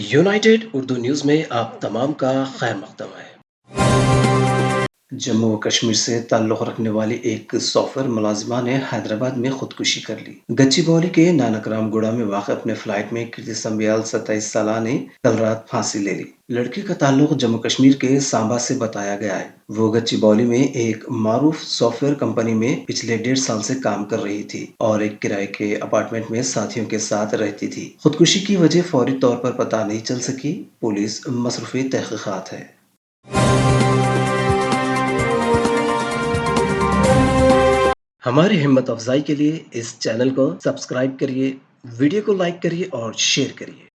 United Urdu news में आप तमाम का खैर मकदम है। जम्मू व कश्मीर से ताल्लुक़ रखने वाली एक सॉफ्टवेयर मुलाजिमा ने हैदराबाद में खुदकुशी कर ली। गच्चीबौली के नानकराम गुड़ा में वाक़ अपने फ्लाइट में कीर्ति संबियाल 27 साल ने कल रात फांसी ले ली। लड़की का ताल्लुक जम्मू कश्मीर के सांबा से बताया गया है। वो गच्चीबौली में एक मारूफ सॉफ्टवेयर कंपनी में पिछले 1.5 साल से काम कर रही थी और एक किराए के अपार्टमेंट में साथियों के साथ रहती थी। खुदकुशी की वजह फौरी तौर पर पता नहीं चल सकी। पुलिस मसरूफ़ तहकीकात है। हमारी हिम्मत अफजाई के लिए इस चैनल को सब्सक्राइब करिए, वीडियो को लाइक करिए और शेयर करिए।